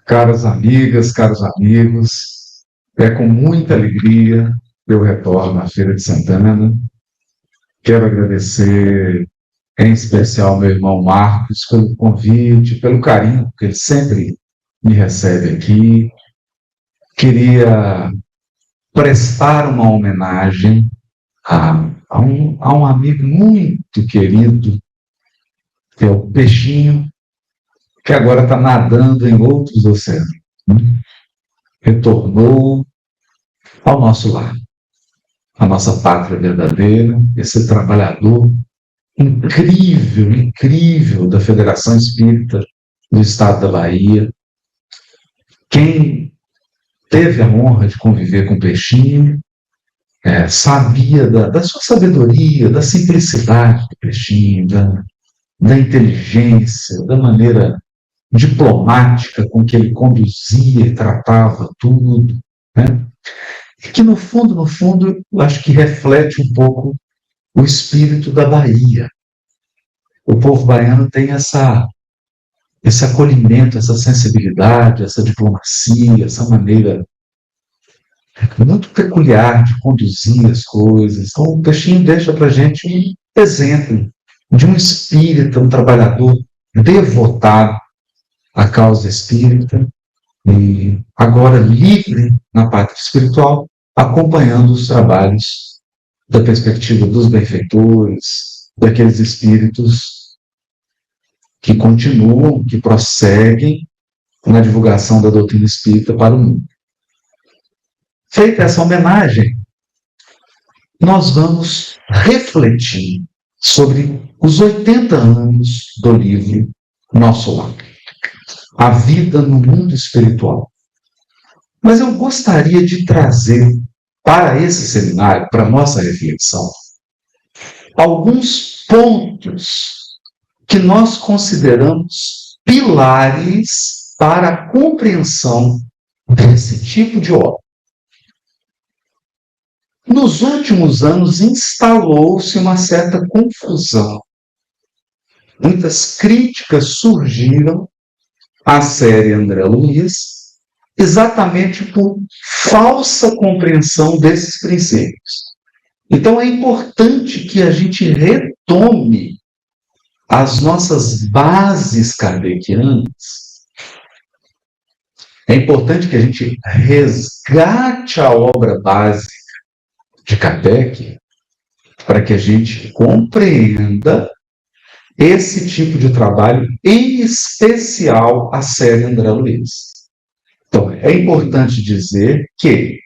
Caras amigas, caros amigos, é com muita alegria que eu retorno à Feira de Santana. Quero agradecer, em especial, meu irmão Marcos, pelo convite, pelo carinho que ele sempre me recebe aqui. Queria prestar uma homenagem a um amigo muito querido, que é o Peixinho, que agora está nadando em outros oceanos. Retornou ao nosso lar, à nossa pátria verdadeira, esse trabalhador incrível, incrível da Federação Espírita do Estado da Bahia. Quem teve a honra de conviver com o Peixinho, sabia da sua sabedoria, da simplicidade do Peixinho, da inteligência, da maneira diplomática com que ele conduzia e tratava tudo, né? E que, no fundo, eu acho que reflete um pouco o espírito da Bahia. O povo baiano tem esse acolhimento, essa sensibilidade, essa diplomacia, essa maneira muito peculiar de conduzir as coisas. Então, o Peixinho deixa para a gente um exemplo de um espírita, um trabalhador devotado à causa espírita, e agora livre na pátria espiritual, acompanhando os trabalhos da perspectiva dos benfeitores, daqueles espíritos que continuam, que prosseguem na divulgação da doutrina espírita para o mundo. Feita essa homenagem, nós vamos refletir sobre os 80 anos do livro Nosso Lar, a vida no mundo espiritual. Mas eu gostaria de trazer para esse seminário, para a nossa reflexão, alguns pontos que nós consideramos pilares para a compreensão desse tipo de obra. Nos últimos anos, instalou-se uma certa confusão. Muitas críticas surgiram à série André Luiz, exatamente por falsa compreensão desses princípios. Então, é importante que a gente retome as nossas bases kardecianas. É importante que a gente resgate a obra básica de Kardec para que a gente compreenda esse tipo de trabalho, em especial a série André Luiz. Então, é importante dizer que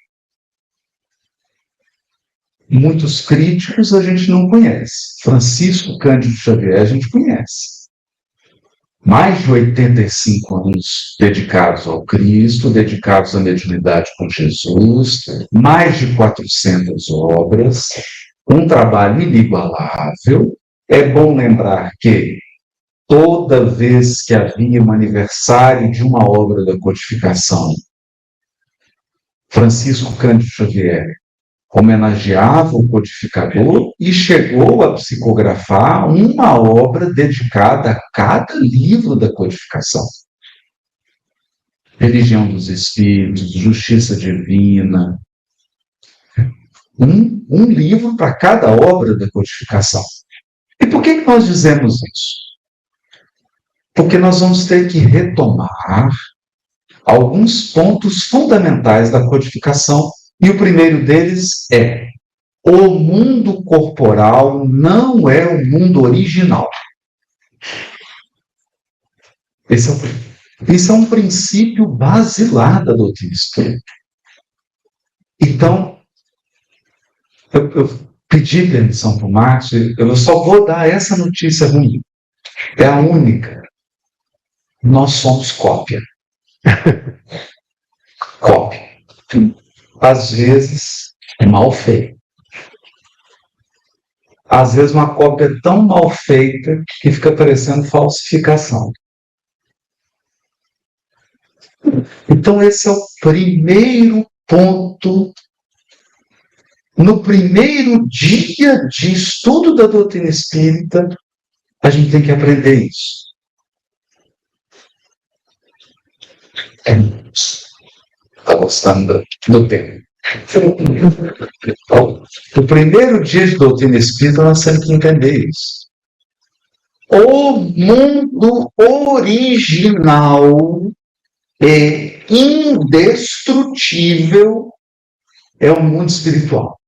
muitos críticos a gente não conhece. Francisco Cândido Xavier a gente conhece. Mais de 85 anos dedicados ao Cristo, dedicados à mediunidade com Jesus, mais de 400 obras, um trabalho inigualável. É bom lembrar que toda vez que havia um aniversário de uma obra da codificação, Francisco Cândido Xavier homenageava o codificador e chegou a psicografar uma obra dedicada a cada livro da codificação. Religião dos Espíritos, Justiça Divina, um livro para cada obra da codificação. E por que nós dizemos isso? Porque nós vamos ter que retomar alguns pontos fundamentais da codificação, e o primeiro deles é: o mundo corporal não é o mundo original. Esse é um princípio basilar da doutrina espírita. Então, eu pedi permissão para o Marcos, eu só vou dar essa notícia ruim. É a única. Nós somos cópia. Cópia. Às vezes, é mal feito. Às vezes, uma cópia tão mal feita que fica parecendo falsificação. Então, esse é o primeiro ponto. No primeiro dia de estudo da doutrina espírita, a gente tem que aprender isso. Está gostando do tempo? Então, o primeiro dia de doutrina espírita nós temos que entender isso. O mundo original é indestrutível, é o mundo espiritual.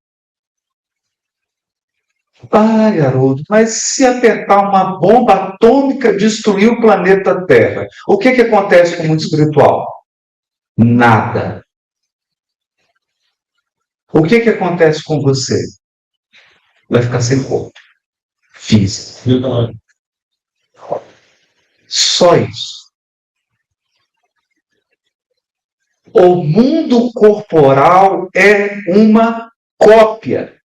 Ai, Haroldo, mas se apertar uma bomba atômica destruir o planeta Terra, o que acontece com o mundo espiritual? Nada. O que acontece com você? Vai ficar sem corpo físico. Só isso. O mundo corporal é uma cópia.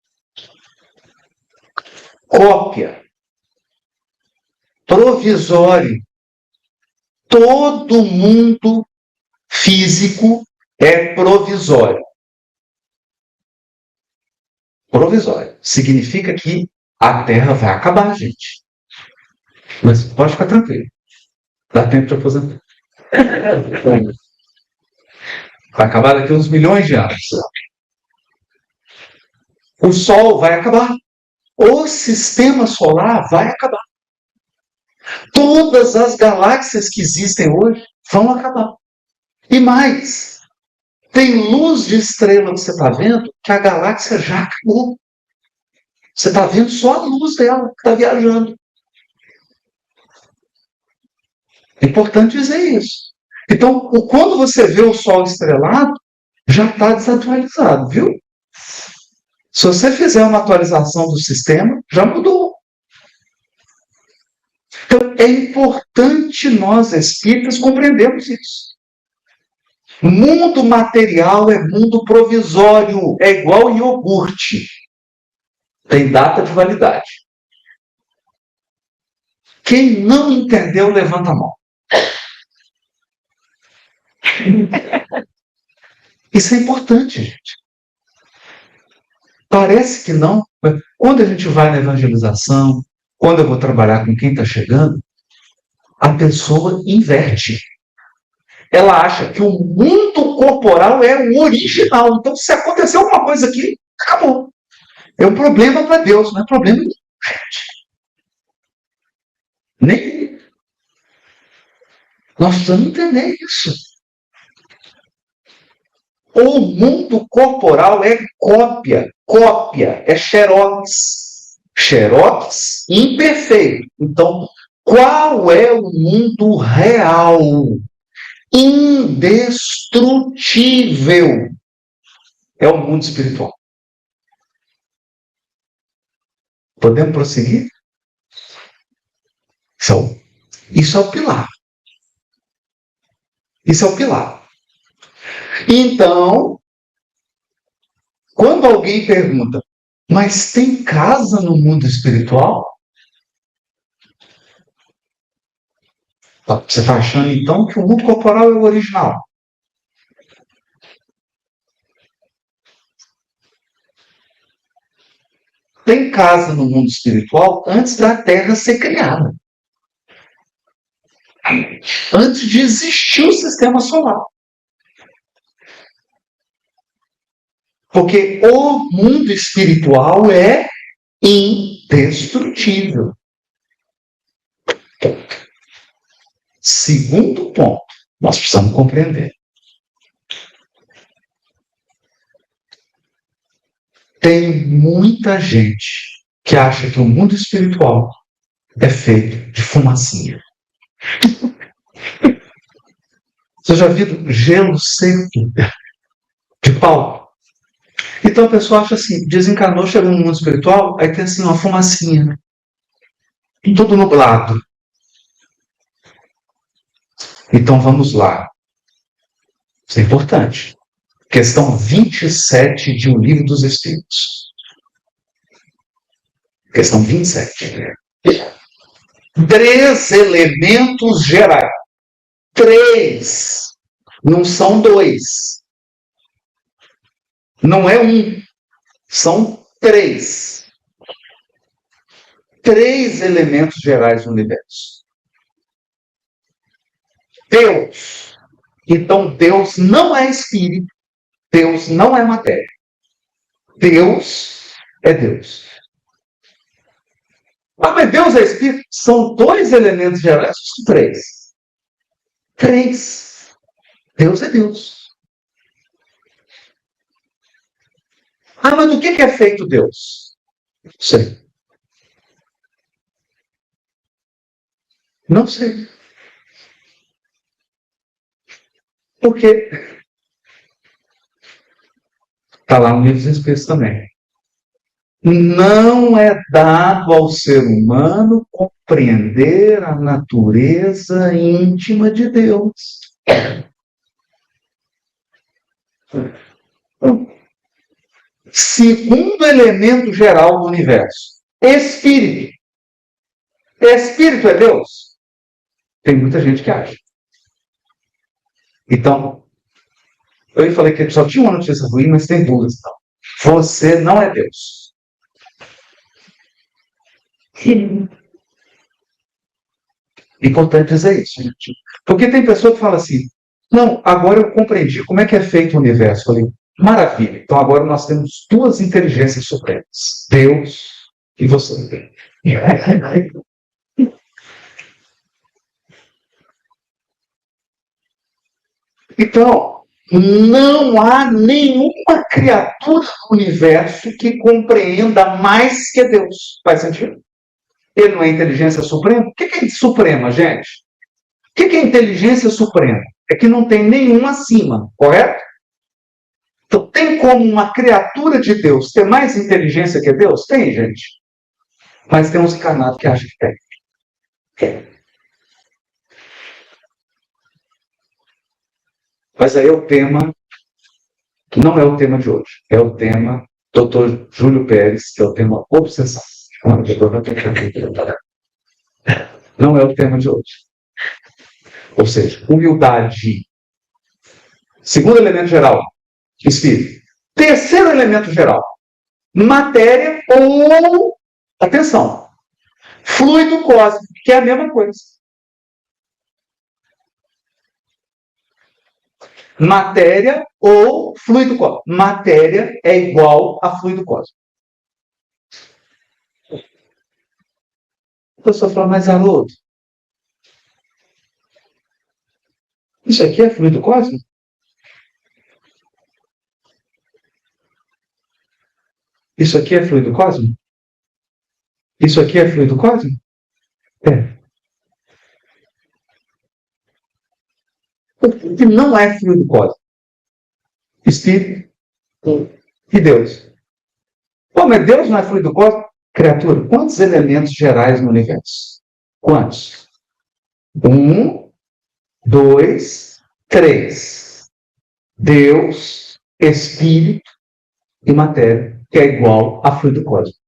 Provisório. Todo mundo físico é provisório. Provisório. Significa que a Terra vai acabar, gente. Mas pode ficar tranquilo. Dá tempo de aposentar. Vai acabar daqui a uns milhões de anos. O Sol vai acabar. O sistema solar vai acabar. Todas as galáxias que existem hoje vão acabar. E mais, tem luz de estrela que você está vendo que a galáxia já acabou. Você está vendo só a luz dela que está viajando. É importante dizer isso. Então, quando você vê o Sol estrelado, já está desatualizado, viu? Se você fizer uma atualização do sistema, já mudou. Então, é importante nós, espíritas, compreendermos isso. Mundo material é mundo provisório, é igual iogurte. Tem data de validade. Quem não entendeu, levanta a mão. Isso é importante, gente. Parece que não. Quando a gente vai na evangelização, quando eu vou trabalhar com quem está chegando, a pessoa inverte. Ela acha que o mundo corporal é o original. Então, se acontecer alguma coisa aqui, acabou. É um problema para Deus, não é problema de gente. Nem. Nós precisamos entender isso. O mundo corporal é cópia, é xerox. Xerox imperfeito. Então, qual é o mundo real? Indestrutível. É o mundo espiritual. Podemos prosseguir? Isso é o pilar. Isso é o pilar. Então, quando alguém pergunta, mas tem casa no mundo espiritual? Você está achando, então, que o mundo corporal é o original? Tem casa no mundo espiritual antes da Terra ser criada. Antes de existir o sistema solar. Porque o mundo espiritual é indestrutível. Segundo ponto, nós precisamos compreender. Tem muita gente que acha que o mundo espiritual é feito de fumacinha. Você já viu gelo seco de pau? Então a pessoa acha assim, desencarnou, chegou no mundo espiritual, aí tem assim uma fumacinha, tudo nublado. Então vamos lá. Isso é importante. Questão 27 de O Livro dos Espíritos. Questão 27. 3 elementos gerais. 3. Não são 2. Não é 1. São 3. 3 elementos gerais do universo. Deus, Então, Deus não é espírito, Deus não é matéria. Deus é Deus. Mas Deus é espírito? São dois elementos gerais ou três? Três. Deus é Deus. Mas do que é feito Deus? Não sei. Não sei. Porque está lá no livro dos Espíritos também. Não é dado ao ser humano compreender a natureza íntima de Deus. Segundo elemento geral do universo, espírito. Espírito é Deus? Tem muita gente que acha. Então, eu falei que só tinha uma notícia ruim, mas tem duas. Então. Você não é Deus. Importante dizer isso, gente. Porque tem pessoa que fala assim, não, agora eu compreendi como é que é feito o universo. Eu falei, maravilha. Então agora nós temos duas inteligências supremas. Deus e você. Então, não há nenhuma criatura do universo que compreenda mais que Deus. Faz sentido? Ele não é inteligência suprema? O que é suprema, gente? O que é inteligência suprema? É que não tem nenhum acima, correto? Então, tem como uma criatura de Deus ter mais inteligência que Deus? Tem, gente. Mas tem uns encarnados que acham que tem. Mas aí é o tema, que não é o tema de hoje. É o tema Dr. Júlio Pérez, que é o tema obsessão. Não é o tema de hoje. Ou seja, humildade. Segundo elemento geral, espírito. Terceiro elemento geral, matéria ou, atenção, fluido cósmico, que é a mesma coisa. Matéria ou fluido cósmico. Matéria é igual a fluido cósmico. A pessoa fala, mas Haroldo, isso aqui é fluido cósmico? Isso aqui é fluido cósmico? Isso aqui é fluido cósmico? É. Porque não é fluido cósmico. Espírito e Deus. Pô, mas Deus não é fluido cósmico? Criatura, quantos elementos gerais no universo? Quantos? 1, 2, 3. Deus, Espírito e matéria, que é igual a fluido cósmico.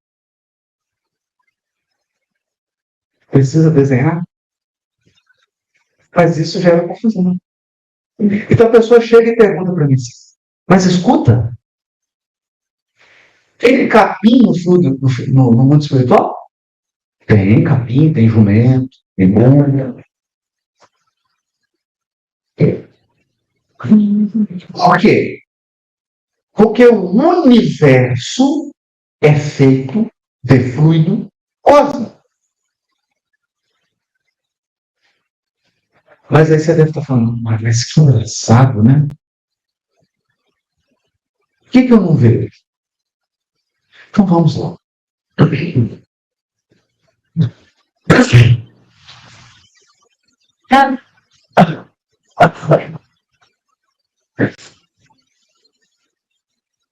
Precisa desenhar? Mas isso gera confusão. Então a pessoa chega e pergunta para mim, mas escuta, tem capim no mundo espiritual? Tem capim, tem jumento, tem bunda. Por quê? Porque o universo é feito de fluido cósmico. Mas aí você deve estar falando, mas que engraçado, né? O que eu não vejo? Então vamos lá.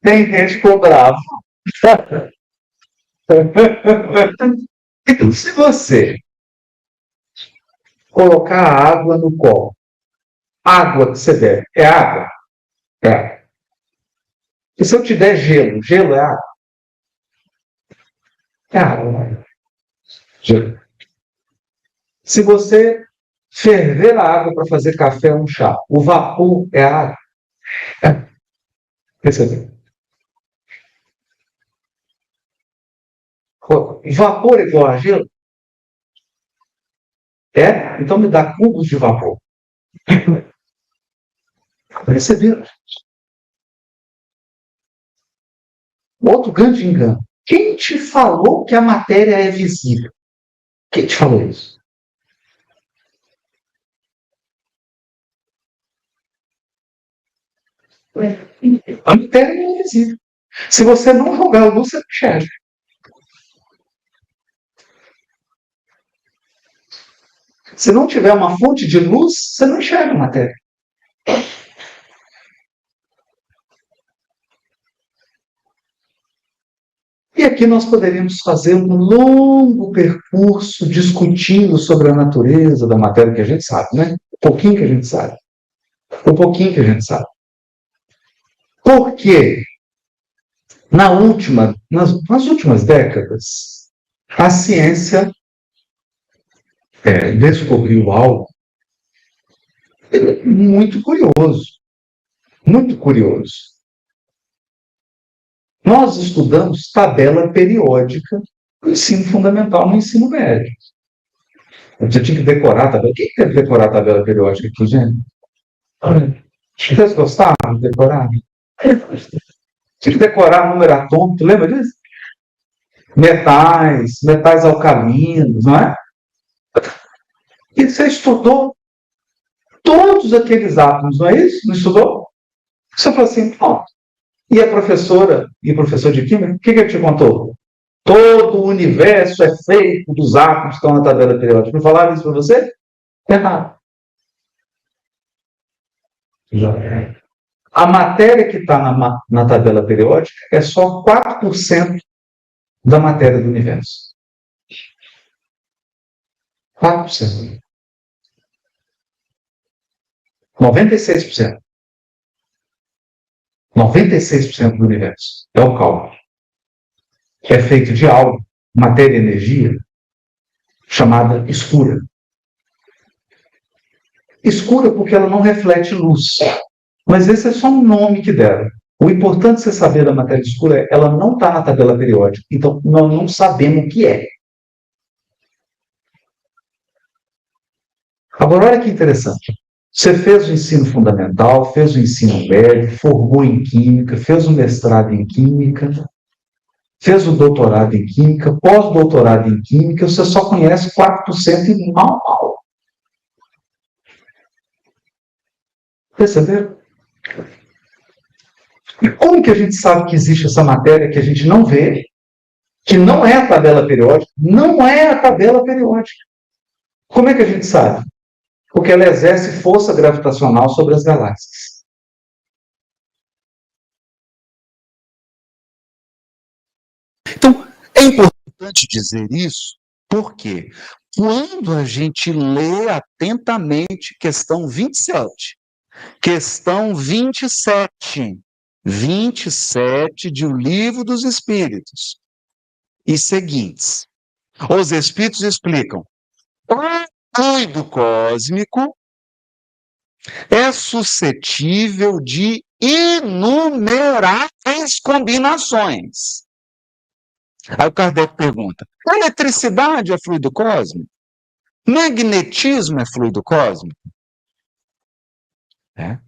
Tem gente que ficou bravo. Então, se você colocar água no copo, água que você bebe, é água? É. E se eu te der gelo, gelo é água? É água. Gelo. Se você ferver a água para fazer café ou um chá, o vapor é água? É. Percebeu? Vapor é igual a gelo? É? Então me dá cubos de vapor. Perceberam? Outro grande engano. Quem te falou que a matéria é visível? Quem te falou isso? A matéria não é visível. Se você não jogar a luz, você não enxerga. Se não tiver uma fonte de luz, você não enxerga a matéria. E aqui nós poderíamos fazer um longo percurso discutindo sobre a natureza da matéria que a gente sabe, né? O pouquinho que a gente sabe. O pouquinho que a gente sabe. Por quê? Nas últimas décadas, a ciência descobriu algo muito curioso. Muito curioso. Nós estudamos tabela periódica no ensino fundamental, no ensino médio. Você tinha que decorar a tabela. Quem teve que decorar a tabela periódica aqui, gente? Vocês gostavam de decorar? Tinha que decorar número atômico, lembra disso? Metais alcalinos, não é? E você estudou todos aqueles átomos, não é isso? Não estudou? Você falou assim, pronto. E a professora, e o professor de química, o que ele te contou? Todo o universo é feito dos átomos que estão na tabela periódica. Não falaram isso para você? Errado. Já é. A matéria que está na tabela periódica é só 4% da matéria do universo. 4%. 96%. 96% do universo é o cálculo. Que é feito de algo, matéria e energia, chamada escura. Escura porque ela não reflete luz. Mas esse é só um nome que deram. O importante você saber da matéria escura é ela não está na tabela periódica. Então, nós não sabemos o que é. Agora, olha que interessante. Você fez o ensino fundamental, fez o ensino médio, formou em química, fez o mestrado em química, fez o doutorado em química, pós-doutorado em química, você só conhece 4% e mal. Perceberam? E como que a gente sabe que existe essa matéria que a gente não vê, que não é a tabela periódica? Não é a tabela periódica. Como é que a gente sabe? Porque ela exerce força gravitacional sobre as galáxias. Então, é importante dizer isso, porque quando a gente lê atentamente questão 27 de O Livro dos Espíritos e seguintes, os Espíritos explicam: o fluido cósmico é suscetível de inumeráveis combinações. Aí o Kardec pergunta: eletricidade é fluido cósmico? Magnetismo é fluido cósmico? É.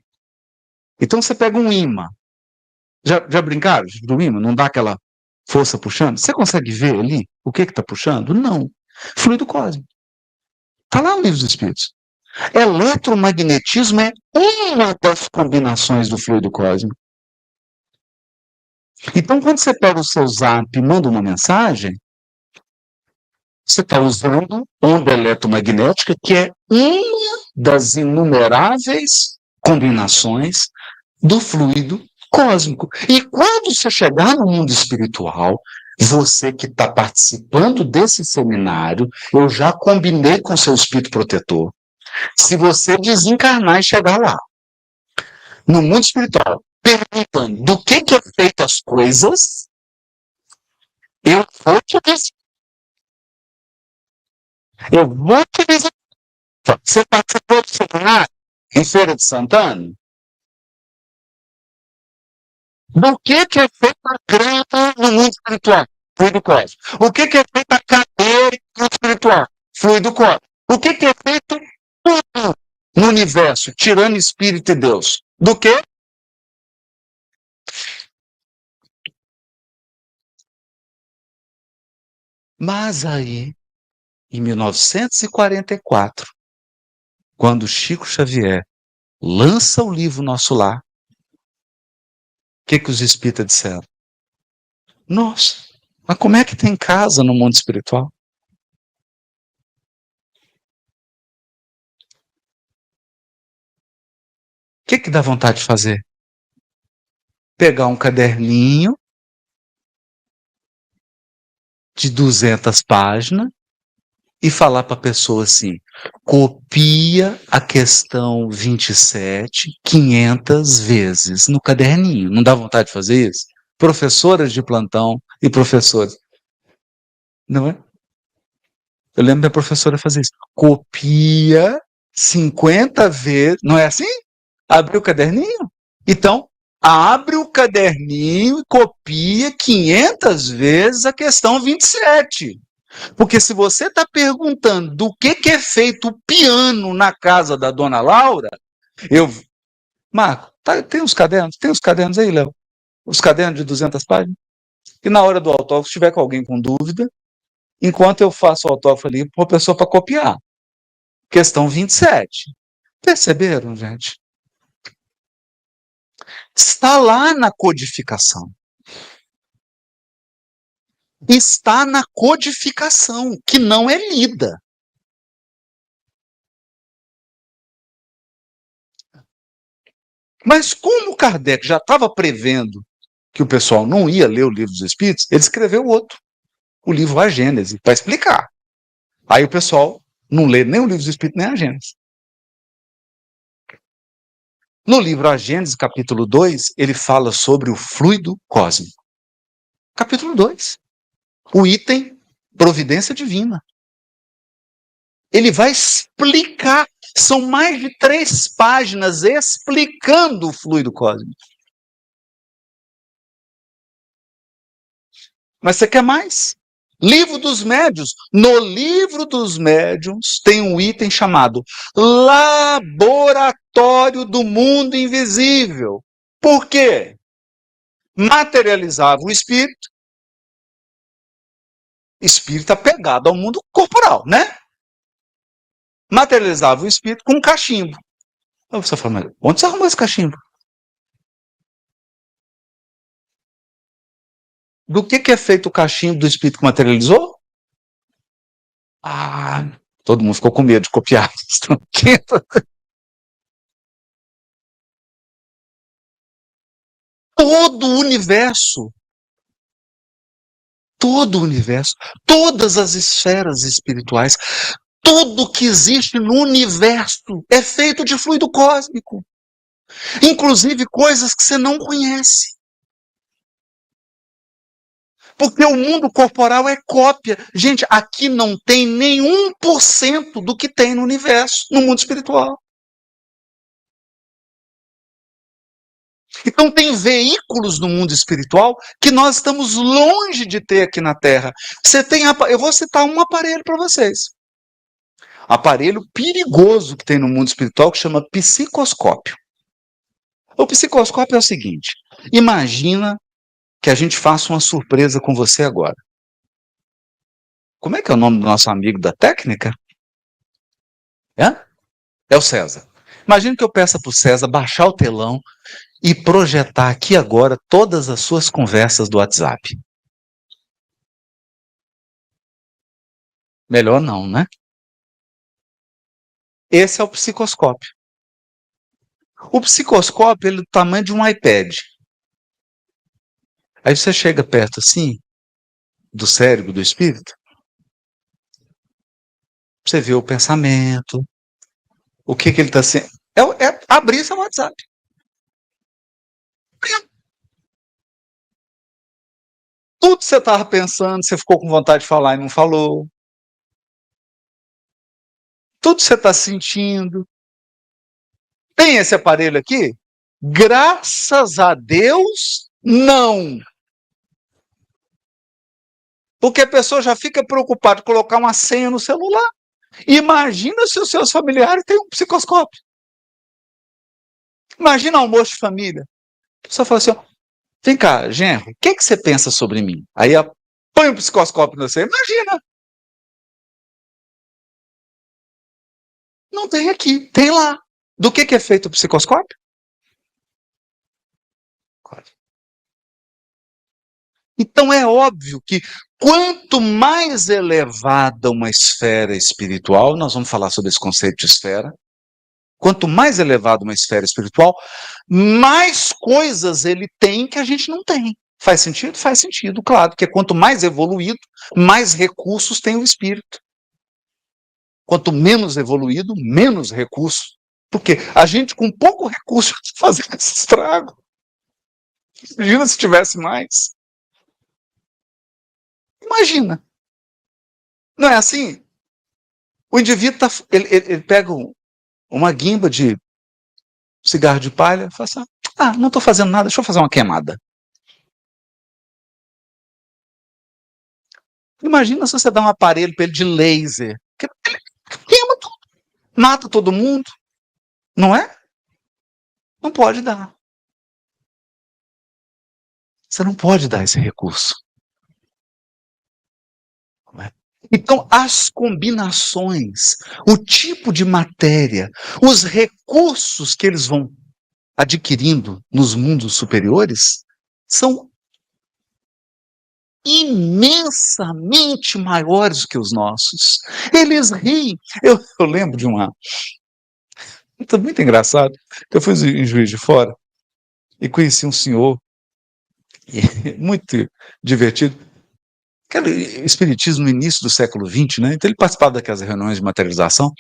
Então você pega um ímã. Já brincaram do ímã? Não dá aquela força puxando? Você consegue ver ali o que está puxando? Não. Fluido cósmico. Está lá no Livro dos Espíritos. Eletromagnetismo é uma das combinações do fluido cósmico. Então, quando você pega o seu zap e manda uma mensagem, você está usando onda eletromagnética, que é uma das inumeráveis combinações do fluido cósmico. E quando você chegar no mundo espiritual, você que está participando desse seminário, eu já combinei com seu espírito protetor. Se você desencarnar e chegar lá, no mundo espiritual, perguntando do que é feito as coisas, eu vou te dizer. Eu vou te dizer. Você participou do seminário em Feira de Santana? Do que é feito a grama no mundo espiritual? Fluido cósmico. O que é feito a cadeira no mundo espiritual? Fluido cósmico. O que é feito tudo no universo, tirando espírito e Deus? Do que? Mas aí, em 1944, quando Chico Xavier lança o livro Nosso Lar, o que os espíritas disseram? Nossa, mas como é que tem casa no mundo espiritual? O que dá vontade de fazer? Pegar um caderninho de 200 páginas e falar para a pessoa assim: copia a questão 27 500 vezes no caderninho. Não dá vontade de fazer isso? Professoras de plantão e professores. Não é? Eu lembro da professora fazer isso. Copia 50 vezes. Não é assim? Abre o caderninho? Então, abre o caderninho e copia 500 vezes a questão 27. Porque se você está perguntando do que é feito o piano na casa da dona Laura, eu. Marco, tem os cadernos? Tem os cadernos aí, Léo? Os cadernos de 200 páginas? E na hora do autógrafo, se tiver com alguém com dúvida, enquanto eu faço o autógrafo ali, para a pessoa para copiar. Questão 27. Perceberam, gente? Está lá na codificação. Está na codificação, que não é lida. Mas como Kardec já estava prevendo que o pessoal não ia ler o livro dos Espíritos, ele escreveu outro, o livro A Gênese, para explicar. Aí o pessoal não lê nem o livro dos Espíritos, nem a Gênese. No livro A Gênese, capítulo 2, ele fala sobre o fluido cósmico. Capítulo 2. O item providência divina. Ele vai explicar, são mais de 3 páginas explicando o fluido cósmico. Mas você quer mais? Livro dos Médiuns. No Livro dos Médiuns tem um item chamado Laboratório do Mundo Invisível. Por quê? Materializava o espírito apegado ao mundo corporal, né? Materializava o espírito com um cachimbo. Aí você fala, mas onde você arrumou esse cachimbo? Do que é feito o cachimbo do espírito que materializou? Ah, todo mundo ficou com medo de copiar. Todo o universo, todas as esferas espirituais, tudo que existe no universo é feito de fluido cósmico. Inclusive coisas que você não conhece. Porque o mundo corporal é cópia. Gente, aqui não tem nem 1% do que tem no universo, no mundo espiritual. Então tem veículos no mundo espiritual que nós estamos longe de ter aqui na Terra. Eu vou citar um aparelho para vocês. Aparelho perigoso que tem no mundo espiritual que chama psicoscópio. O psicoscópio é o seguinte: imagina que a gente faça uma surpresa com você agora. Como é que é o nome do nosso amigo da técnica? É o César. Imagina que eu peça para o César baixar o telão e projetar aqui agora todas as suas conversas do WhatsApp. Melhor não, né? Esse é o psicoscópio. O psicoscópio ele é do tamanho de um iPad. Aí você chega perto assim, do cérebro do espírito, você vê o pensamento, o que ele está sendo. É abrir seu WhatsApp. Tudo que você estava pensando, você ficou com vontade de falar e não falou. Tudo que você está sentindo. Tem esse aparelho aqui? Graças a Deus, não. Porque a pessoa já fica preocupada em colocar uma senha no celular. Imagina se os seus familiares têm um psicoscópio. Imagina almoço de família. A pessoa fala assim, ó, vem cá, genro, o que você pensa sobre mim? Aí põe um psicoscópio no você. Imagina! Não tem aqui, tem lá. Do que é feito o psicoscópio? Então é óbvio que quanto mais elevada uma esfera espiritual, nós vamos falar sobre esse conceito de esfera, quanto mais elevada uma esfera espiritual, mais coisas ele tem que a gente não tem. Faz sentido? Faz sentido, claro, porque quanto mais evoluído, mais recursos tem o espírito. Quanto menos evoluído, menos recursos. Porque a gente com pouco recurso faz esse estrago. Imagina se tivesse mais. Imagina. Não é assim? O indivíduo ele pega uma guimba de cigarro de palha e fala assim, não estou fazendo nada, deixa eu fazer uma queimada. Imagina se você dá um aparelho para ele de laser. Ele queima tudo, mata todo mundo. Não é? Não pode dar. Você não pode dar esse recurso. Não é? Então, as combinações, o tipo de matéria, os recursos que eles vão adquirindo nos mundos superiores são imensamente maiores que os nossos. Eles riem. Eu lembro de muito engraçado, que eu fui em Juiz de Fora e conheci um senhor muito divertido, que era espiritismo no início do século XX, né? Então ele participava daquelas reuniões de materialização.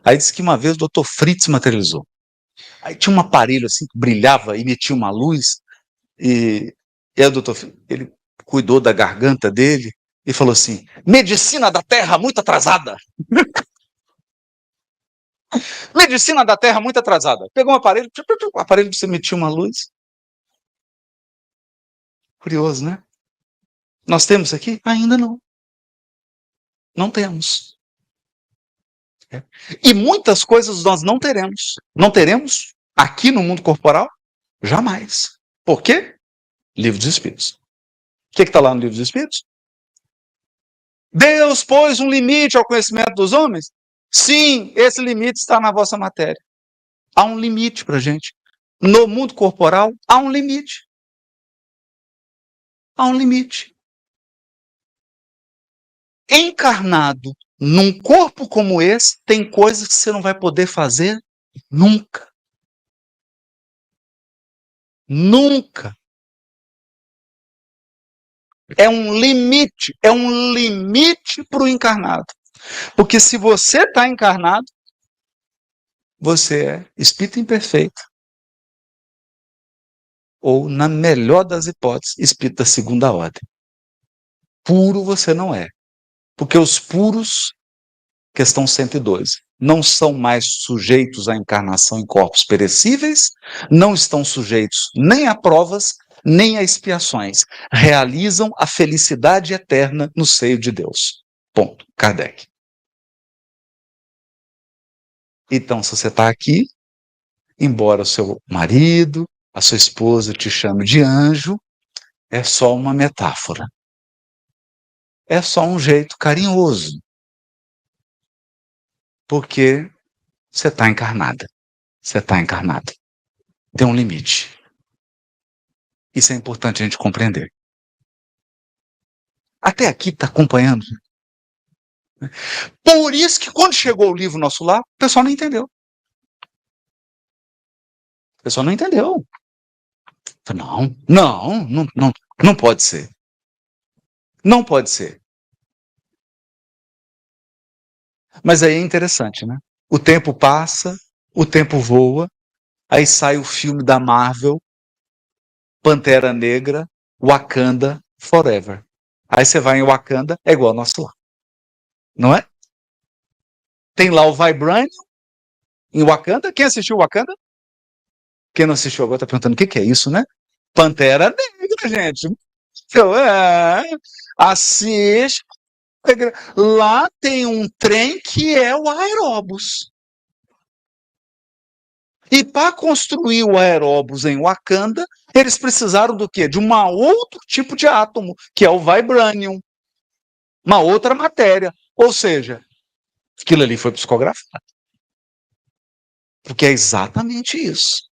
Aí disse que uma vez o Dr. Fritz materializou. Aí tinha um aparelho assim que brilhava e metia uma luz, e aí o Dr. Fritz, ele cuidou da garganta dele e falou assim: medicina da Terra muito atrasada. Medicina da Terra muito atrasada. Pegou um aparelho, o aparelho você metia uma luz. Curioso, né? Nós temos aqui? Ainda não. Não temos. E muitas coisas nós não teremos. Não teremos aqui no mundo corporal? Jamais. Por quê? Livro dos Espíritos. O que está lá no Livro dos Espíritos? Deus pôs um limite ao conhecimento dos homens? Sim, esse limite está na vossa matéria. Há um limite para a gente. No mundo corporal, há um limite. Há um limite. Encarnado num corpo como esse, tem coisas que você não vai poder fazer nunca. Nunca. É um limite para o encarnado. Porque se você está encarnado, você é espírito imperfeito. Ou, na melhor das hipóteses, espírito da segunda ordem. Puro você não é. Porque os puros, questão 112, não são mais sujeitos à encarnação em corpos perecíveis, não estão sujeitos nem a provas, nem a expiações. Realizam a felicidade eterna no seio de Deus. Ponto. Kardec. Então, se você está aqui, embora o seu marido, a sua esposa te chame de anjo, é só uma metáfora. É só um jeito carinhoso. Porque você está encarnada. Você está encarnado. Tem um limite. Isso é importante a gente compreender. Até aqui está acompanhando. Por isso que quando chegou o livro Nosso Lar, o pessoal não entendeu. O pessoal não entendeu. Não pode ser. Não pode ser. Mas aí é interessante, né? O tempo passa, o tempo voa, aí sai o filme da Marvel, Pantera Negra, Wakanda Forever. Aí você vai em Wakanda, é igual ao Nosso Lar. Não é? Tem lá o Vibranium em Wakanda. Quem assistiu Wakanda? Quem não assistiu agora está perguntando o que é isso, né? Pantera Negra, gente. Então, assiste. Lá tem um trem que é o Aeróbus. E para construir o Aeróbus em Wakanda, eles precisaram do quê? De um outro tipo de átomo, que é o Vibranium. Uma outra matéria. Ou seja, aquilo ali foi psicografado. Porque é exatamente isso.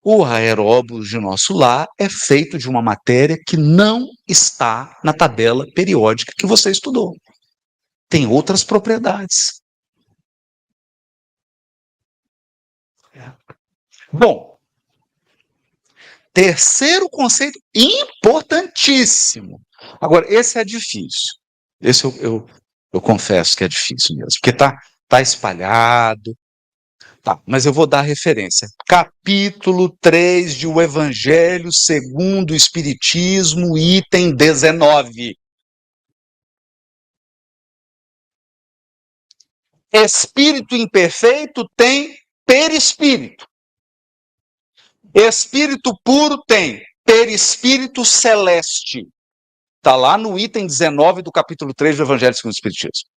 O Aeróbus de nosso lar é feito de uma matéria que não está na tabela periódica que você estudou. Tem outras propriedades. Bom, terceiro conceito importantíssimo. Agora, esse é difícil. Esse eu confesso que é difícil mesmo, porque tá espalhado. Tá, mas eu vou dar referência. Capítulo 3 de O Evangelho segundo o Espiritismo, item 19. Espírito imperfeito tem perispírito. Espírito puro tem perispírito celeste. Está lá no item 19 do capítulo 3 do Evangelho segundo o Espiritismo.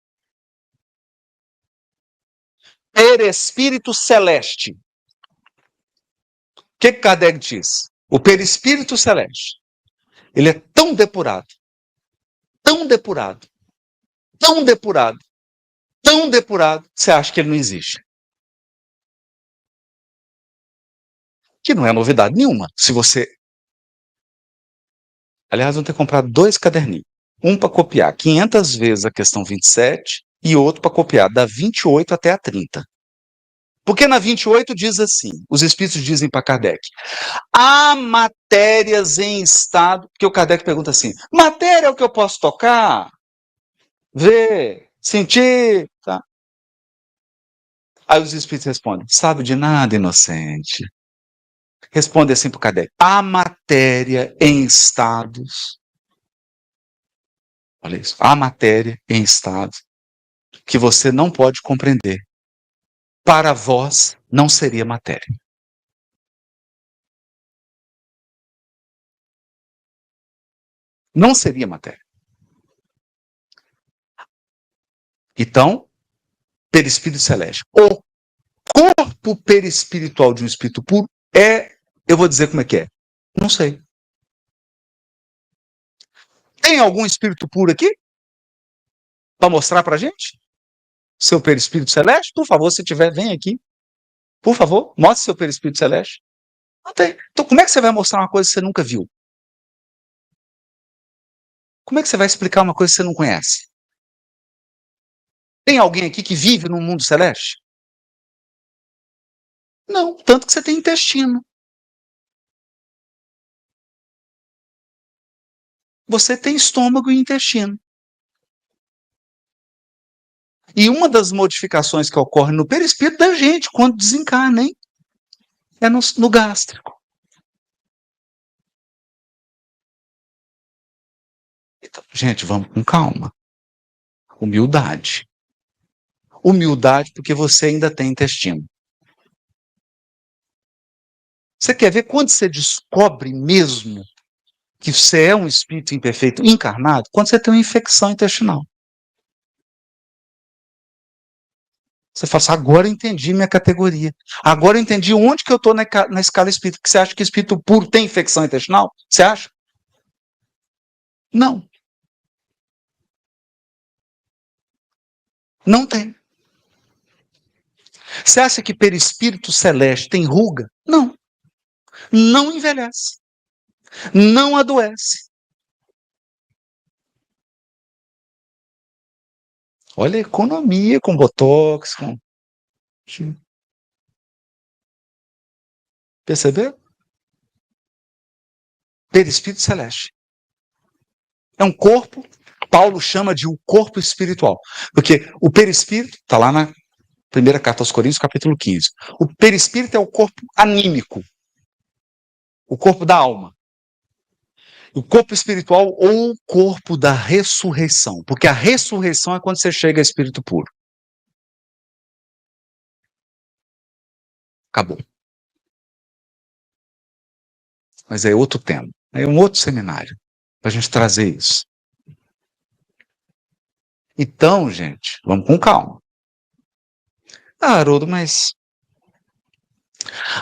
Perispírito celeste. O que Kardec diz? O perispírito celeste, ele é tão depurado, tão depurado, tão depurado, tão depurado, que você acha que ele não existe. Que não é novidade nenhuma. Se você... Aliás, vão ter comprado 2 caderninhos. Um para copiar 500 vezes a questão 27 e outro para copiar da 28 até a 30. Porque na 28 diz assim, os espíritos dizem para Kardec, há matérias em estado... Porque o Kardec pergunta assim, matéria é o que eu posso tocar, ver, sentir... Tá? Aí os espíritos respondem, sabe de nada, inocente. Responde assim para o Kardec, há matéria em estados... Olha isso, há matéria em estado que você não pode compreender. Para vós, não seria matéria. Não seria matéria. Então, perispírito celeste. O corpo perispiritual de um espírito puro é, eu vou dizer como é que é. Não sei. Tem algum espírito puro aqui? Para mostrar para a gente? Seu perispírito celeste? Por favor, se tiver, vem aqui. Por favor, mostre seu perispírito celeste. Não tem. Então, como é que você vai mostrar uma coisa que você nunca viu? Como é que você vai explicar uma coisa que você não conhece? Tem alguém aqui que vive num mundo celeste? Não, tanto que você tem intestino. Você tem estômago e intestino. E uma das modificações que ocorre no perispírito da gente, quando desencarna, hein? É no gástrico. Então, gente, vamos com calma. Humildade. Humildade porque você ainda tem intestino. Você quer ver quando você descobre mesmo que você é um espírito imperfeito encarnado? Quando você tem uma infecção intestinal. Você fala assim, agora eu entendi minha categoria. Agora eu entendi onde que eu estou na escala espírita. Que você acha que espírito puro tem infecção intestinal? Você acha? Não. Não tem. Você acha que perispírito celeste tem ruga? Não. Não envelhece. Não adoece. Olha a economia com botox, com... Percebeu? Perispírito celeste. É um corpo, Paulo chama de um corpo espiritual. Porque o perispírito, está lá na primeira carta aos Coríntios, capítulo 15. O perispírito é o corpo anímico. O corpo da alma. O corpo espiritual ou o corpo da ressurreição. Porque a ressurreição é quando você chega a espírito puro. Acabou. Mas é outro tema. É um outro seminário. Para a gente trazer isso. Então, gente, vamos com calma. Ah, Haroldo, mas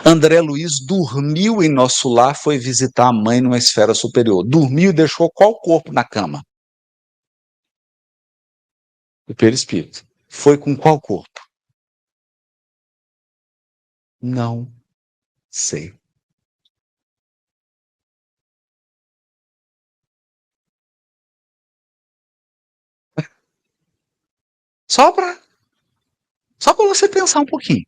André Luiz dormiu em nosso lar, foi visitar a mãe numa esfera superior. Dormiu e deixou qual corpo na cama? O perispírito. Foi com qual corpo? Não sei. Só para você pensar um pouquinho.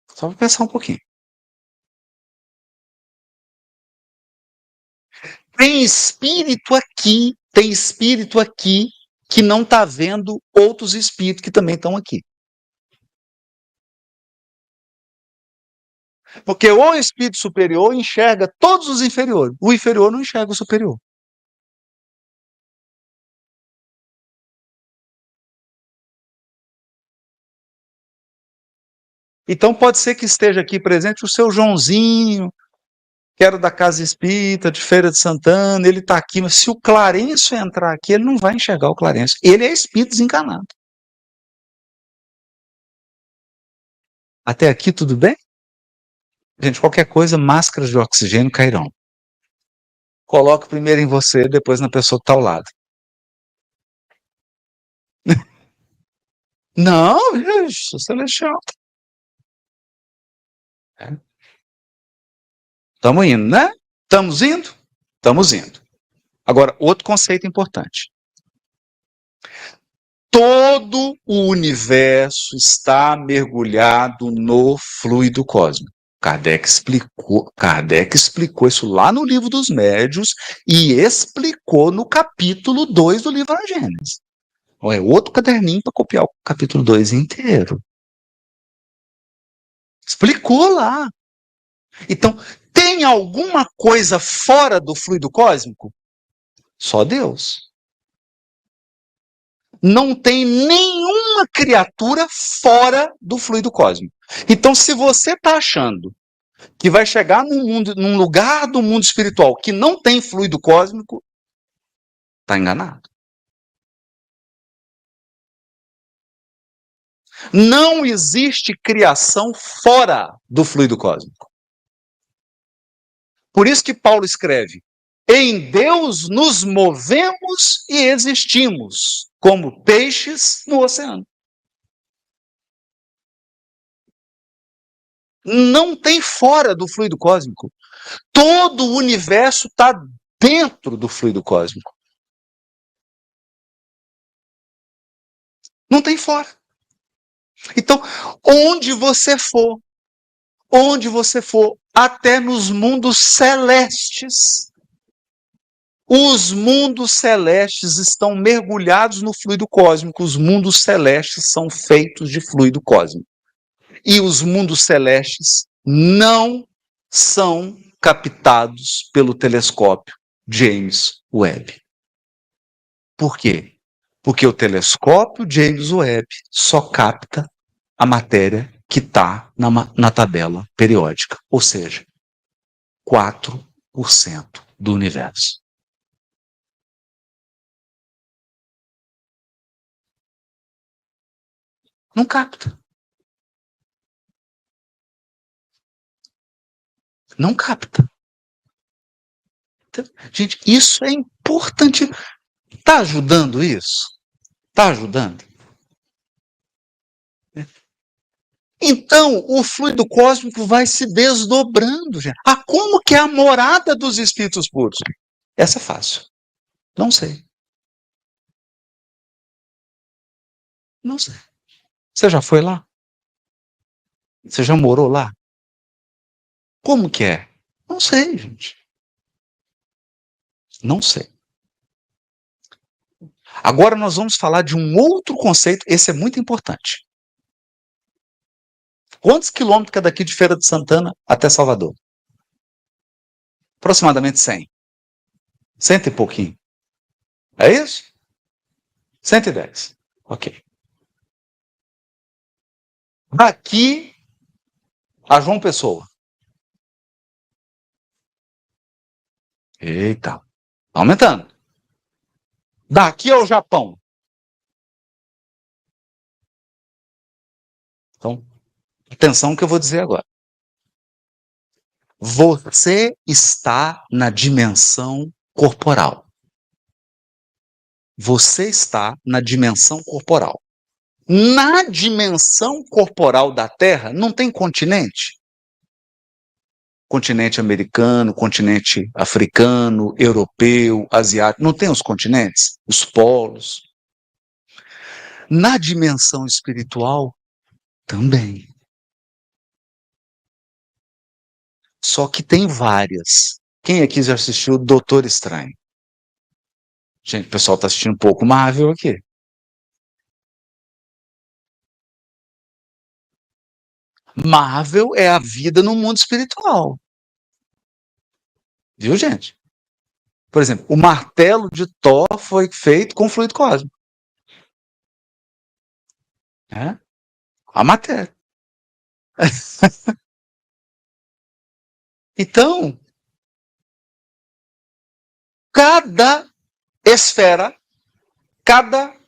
Só para pensar um pouquinho. Tem espírito aqui que não está vendo outros espíritos que também estão aqui. Porque o espírito superior enxerga todos os inferiores. O inferior não enxerga o superior. Então pode ser que esteja aqui presente o seu Joãozinho, que era da Casa Espírita, de Feira de Santana, ele está aqui, mas se o Clarencio entrar aqui, ele não vai enxergar o Clarencio. Ele é espírito desencarnado. Até aqui tudo bem? Gente, qualquer coisa, máscaras de oxigênio cairão. Coloque primeiro em você, depois na pessoa que está ao lado. Não, sou celestial. Estamos indo, né? Estamos indo? Estamos indo. Agora, outro conceito importante. Todo o universo está mergulhado no fluido cósmico. Kardec explicou isso lá no Livro dos Médiuns e explicou no capítulo 2 do livro A Gênese. É outro caderninho para copiar o capítulo 2 inteiro. Explicou lá. Então, tem alguma coisa fora do fluido cósmico? Só Deus. Não tem nenhuma criatura fora do fluido cósmico. Então, se você está achando que vai chegar num lugar do mundo espiritual que não tem fluido cósmico, está enganado. Não existe criação fora do fluido cósmico. Por isso que Paulo escreve: em Deus nos movemos e existimos, como peixes no oceano. Não tem fora do fluido cósmico. Todo o universo está dentro do fluido cósmico. Não tem fora. Então, onde você for, até nos mundos celestes, os mundos celestes estão mergulhados no fluido cósmico. Os mundos celestes são feitos de fluido cósmico. E os mundos celestes não são captados pelo telescópio James Webb. Por quê? Porque o telescópio James Webb só capta a matéria que está na tabela periódica, ou seja, 4% do universo. Não capta. Não capta. Então, gente, isso é importante. Está ajudando isso? Está ajudando? Então, o fluido cósmico vai se desdobrando, gente. Ah, como que é a morada dos espíritos puros? Essa é fácil. Não sei. Não sei. Você já foi lá? Você já morou lá? Como que é? Não sei, gente. Não sei. Agora nós vamos falar de um outro conceito, esse é muito importante. Quantos quilômetros é daqui de Feira de Santana até Salvador? Aproximadamente 100. 100 e pouquinho. É isso? 110. Ok. Daqui a João Pessoa. Eita, tá aumentando. Daqui ao Japão. Então, atenção ao que eu vou dizer agora. Você está na dimensão corporal. Você está na dimensão corporal. Na dimensão corporal da Terra não tem continente? Continente americano, continente africano, europeu, asiático, não tem os continentes, os polos. Na dimensão espiritual, também. Só que tem várias. Quem aqui já assistiu Doutor Estranho? Gente, o pessoal está assistindo um pouco Marvel aqui. Marvel é a vida no mundo espiritual. Viu, gente? Por exemplo, o martelo de Thor foi feito com fluido cósmico. É? A matéria. Então, cada esfera, cada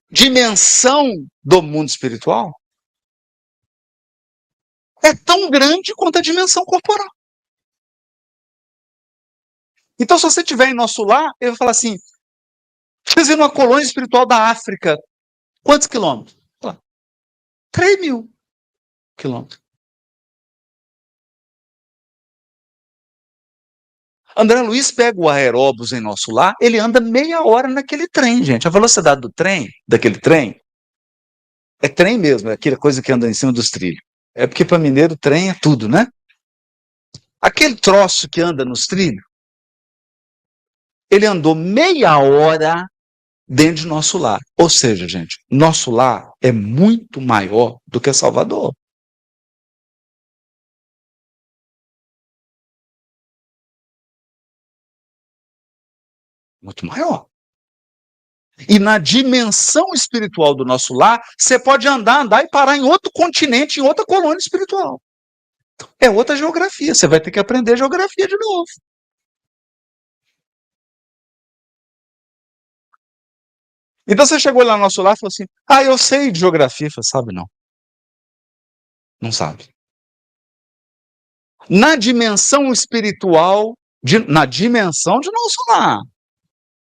dimensão do mundo espiritual é tão grande quanto a dimensão corporal. Então, se você estiver em nosso lar, eu vou falar assim, vocês viram uma colônia espiritual da África, quantos quilômetros? 3.000 quilômetros. André Luiz pega o aeróbus em nosso lar, ele anda meia hora naquele trem, gente. A velocidade do trem, daquele trem, é trem mesmo, é aquela coisa que anda em cima dos trilhos. É porque para mineiro trem é tudo, né? Aquele troço que anda nos trilhos, ele andou meia hora dentro de nosso lar. Ou seja, gente, nosso lar é muito maior do que Salvador. Muito maior. E na dimensão espiritual do nosso lar, você pode andar e parar em outro continente, em outra colônia espiritual. É outra geografia, você vai ter que aprender geografia de novo. Então você chegou lá no nosso lar e falou assim, eu sei de geografia. Eu falei, sabe não. Não sabe. Na dimensão espiritual, na dimensão de nosso lar,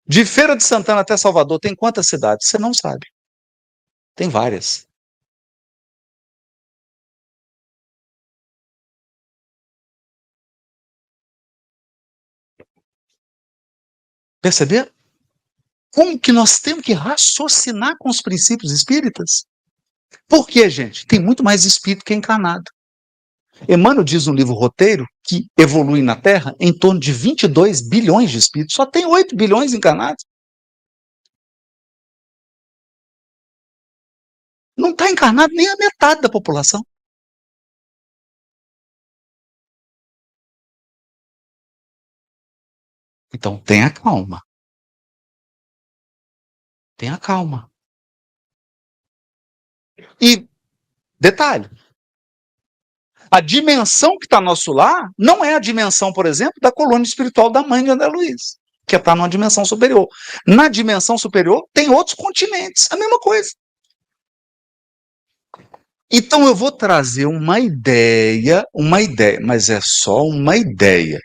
de Feira de Santana até Salvador, tem quantas cidades? Você não sabe. Tem várias. Perceber? Como que nós temos que raciocinar com os princípios espíritas? Por quê, gente? Tem muito mais espírito que encarnado. Emmanuel diz no livro Roteiro que evolui na Terra em torno de 22 bilhões de espíritos. Só tem 8 bilhões encarnados. Não está encarnado nem a metade da população. Então, tenha calma. Tenha calma. E, detalhe, a dimensão que está nosso lar não é a dimensão, por exemplo, da colônia espiritual da mãe de André Luiz, que está numa dimensão superior. Na dimensão superior, tem outros continentes, a mesma coisa. Então, eu vou trazer uma ideia, mas é só uma ideia.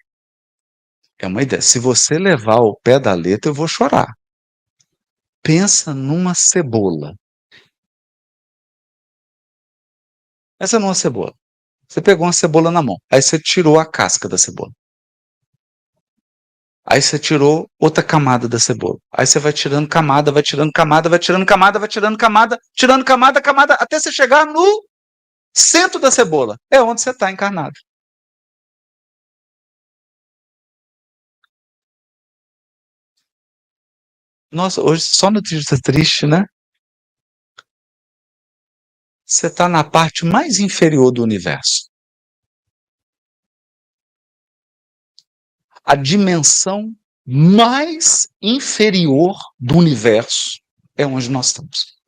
É uma ideia. Se você levar ao pé da letra, eu vou chorar. Pensa numa cebola. Pensa numa cebola. Você pegou uma cebola na mão, aí você tirou a casca da cebola. Aí você tirou outra camada da cebola. Aí você vai tirando camada, vai tirando camada, vai tirando camada, vai tirando camada, tirando camada, camada, até você chegar no centro da cebola. É onde você está encarnado. Nossa, hoje só notícia triste, né? Você está na parte mais inferior do universo. A dimensão mais inferior do universo é onde nós estamos.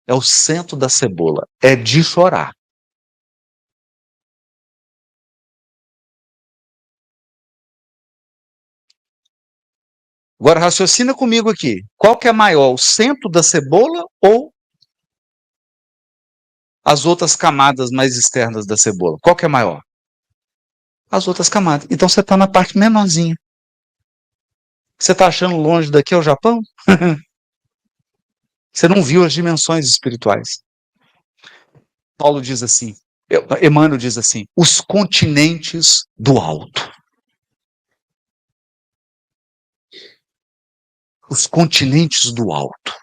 É o centro da cebola. É de chorar. Agora raciocina comigo aqui. Qual que é maior, o centro da cebola ou as outras camadas mais externas da cebola? Qual que é maior? As outras camadas. Então você está na parte menorzinha. Você está achando longe daqui ao Japão? Você não viu as dimensões espirituais. Paulo diz assim, Emmanuel diz assim, os continentes do alto. Os continentes do alto.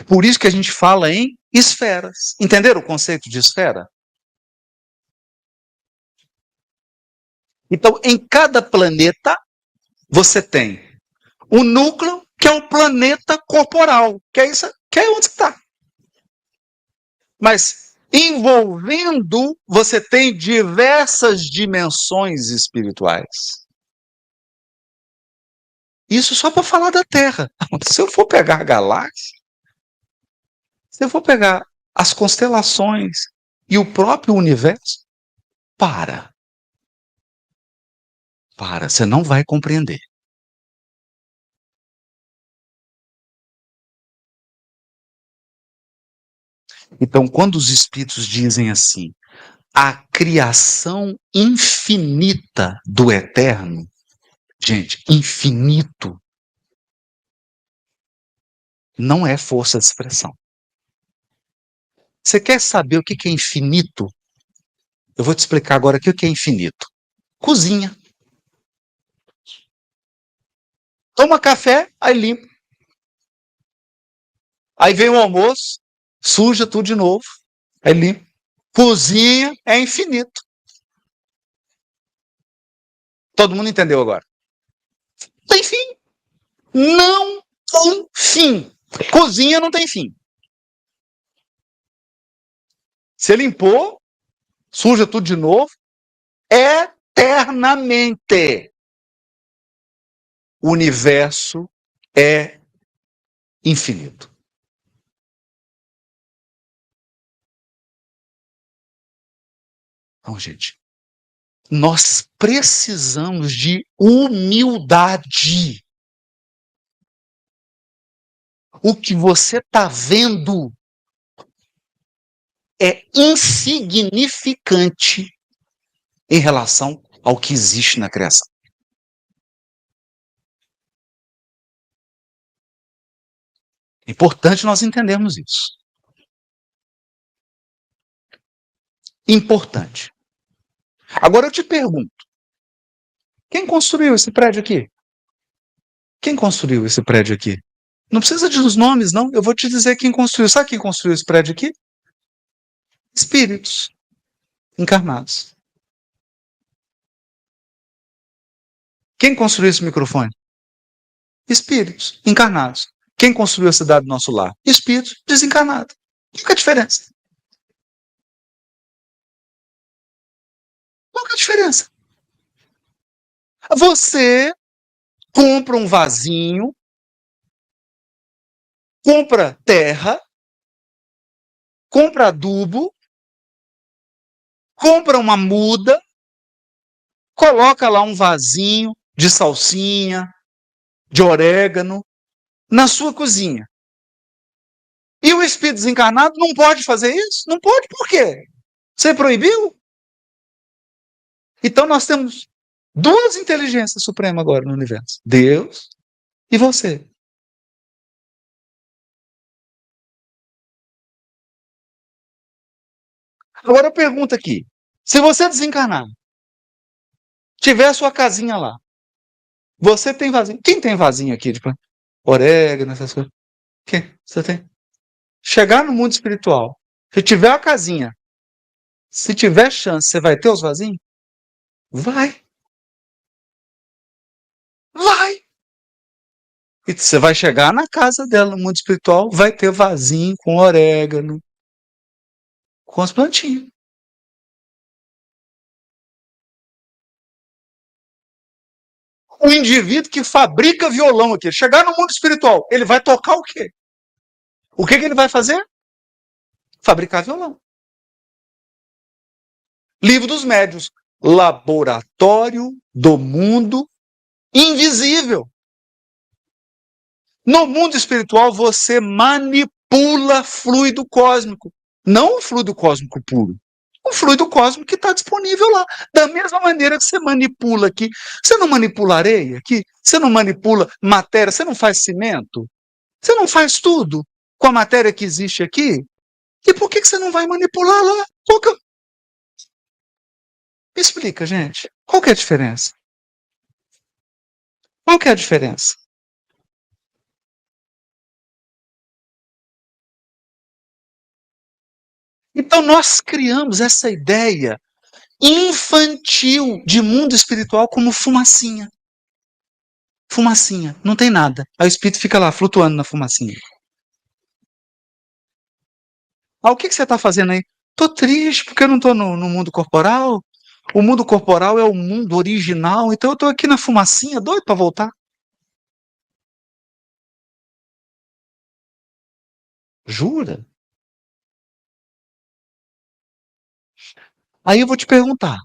Por isso que a gente fala em esferas. Entenderam o conceito de esfera? Então, em cada planeta, você tem o núcleo, que é o planeta corporal, que é isso, que é onde está. Mas envolvendo, você tem diversas dimensões espirituais. Isso só para falar da Terra. Se eu for pegar a galáxia, se eu for pegar as constelações e o próprio universo, para, você não vai compreender. Então, quando os espíritos dizem assim, a criação infinita do eterno, gente, infinito não é força de expressão. Você quer saber o que é infinito? Eu vou te explicar agora aqui o que é infinito. Cozinha. Toma café, aí limpa. Aí vem o almoço, suja tudo de novo, aí limpa. Cozinha é infinito. Todo mundo entendeu agora? Tem fim. Não tem fim. Cozinha não tem fim. Você limpou, suja tudo de novo, eternamente. O universo é infinito. Então, gente, nós precisamos de humildade. O que você está vendo é insignificante em relação ao que existe na criação. É importante nós entendermos isso. Importante. Agora eu te pergunto, quem construiu esse prédio aqui? Quem construiu esse prédio aqui? Não precisa de os nomes, não. Eu vou te dizer quem construiu. Sabe quem construiu esse prédio aqui? Espíritos encarnados. Quem construiu esse microfone? Espíritos encarnados. Quem construiu a cidade do nosso lar? Espíritos desencarnados. Qual que é a diferença? Qual que é a diferença? Você compra um vasinho, compra terra, compra adubo, compra uma muda, coloca lá um vasinho de salsinha, de orégano, na sua cozinha. E o espírito desencarnado não pode fazer isso? Não pode, por quê? Você proibiu? Então nós temos duas inteligências supremas agora no universo: Deus e você. Agora eu pergunto aqui: se você desencarnar, tiver a sua casinha lá, você tem vasinho? Quem tem vasinho aqui? Tipo, orégano, essas coisas. Quem? Você tem? Chegar no mundo espiritual, se tiver a casinha, se tiver chance, você vai ter os vasinhos? Vai. Vai. E você vai chegar na casa dela, no mundo espiritual, vai ter vasinho com orégano, com as plantinhas. O indivíduo que fabrica violão aqui, chegar no mundo espiritual, ele vai tocar o quê? O que ele vai fazer? Fabricar violão. Livro dos Médiuns. laboratório do mundo invisível. No mundo espiritual, você manipula fluido cósmico. Não o fluido cósmico puro. O fluido cósmico que está disponível lá. Da mesma maneira que você manipula aqui. Você não manipula areia aqui? Você não manipula matéria? Você não faz cimento? Você não faz tudo com a matéria que existe aqui? E por que você não vai manipular lá? Me explica, gente. Qual que é a diferença? Qual que é a diferença? Então nós criamos essa ideia infantil de mundo espiritual como fumacinha. Fumacinha, não tem nada. Aí o espírito fica lá flutuando na fumacinha. Ah, o que você está fazendo aí? Tô triste porque eu não estou no mundo corporal. O mundo corporal é o mundo original, então eu estou aqui na fumacinha, doido para voltar. Jura? Aí eu vou te perguntar.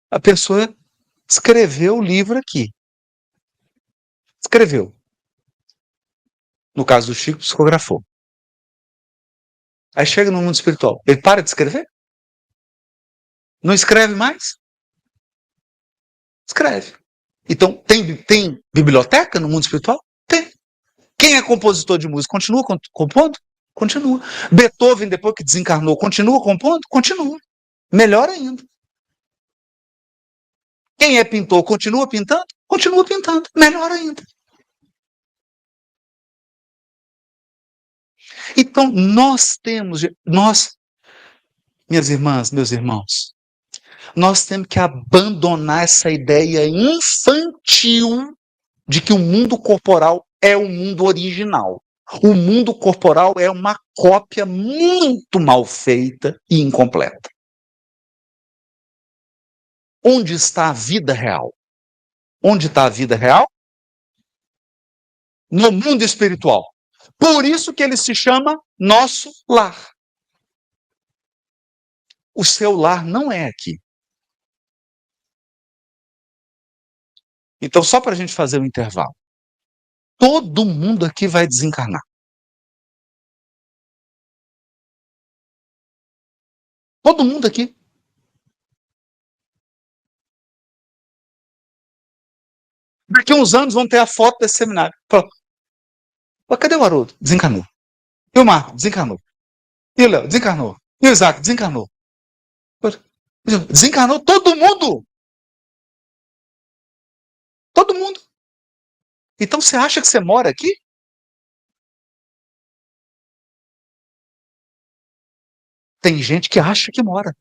A pessoa escreveu o livro aqui. Escreveu. No caso do Chico, psicografou. Aí chega no mundo espiritual. Ele para de escrever? Não escreve mais? Escreve. Então, tem biblioteca no mundo espiritual? Tem. Quem é compositor de música continua compondo? Continua. Beethoven, depois que desencarnou, continua compondo? Continua. Melhor ainda. Quem é pintor continua pintando? Continua pintando. Melhor ainda. Então, minhas irmãs, meus irmãos, nós temos que abandonar essa ideia infantil de que o mundo corporal é o mundo original. O mundo corporal é uma cópia muito mal feita e incompleta. Onde está a vida real? Onde está a vida real? No mundo espiritual. Por isso que ele se chama nosso lar. O seu lar não é aqui. Então, só para a gente fazer um intervalo. Todo mundo aqui vai desencarnar. Todo mundo aqui. Daqui a uns anos vão ter a foto desse seminário. Pronto. Cadê o Haroldo? Desencarnou. E o Marco? Desencarnou. E o Léo? Desencarnou. E o Isaac? Desencarnou. Desencarnou todo mundo. Todo mundo. Então você acha que você mora aqui? Tem gente que acha que mora.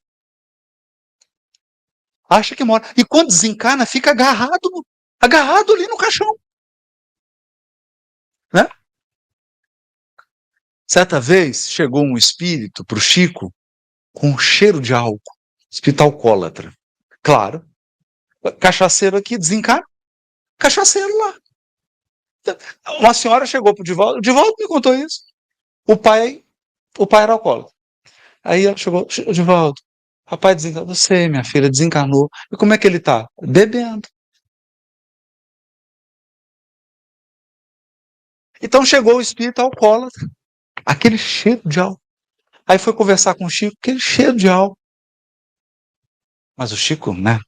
Acha que mora. E quando desencarna, fica agarrado ali no caixão. Né? Certa vez, chegou um espírito para o Chico com um cheiro de álcool. Espírito alcoólatra. Claro. Cachaceiro aqui, desencarna. Cachaceiro lá. Uma senhora chegou para o Divaldo me contou isso. O pai era alcoólatra. Aí ela chegou, Divaldo, rapaz desencarnou. Você, minha filha, desencarnou. E como é que ele tá? Bebendo. Então chegou o espírito alcoólatra. Aquele cheiro de álcool. Aí foi conversar com o Chico, aquele cheiro de álcool. Mas o Chico, né?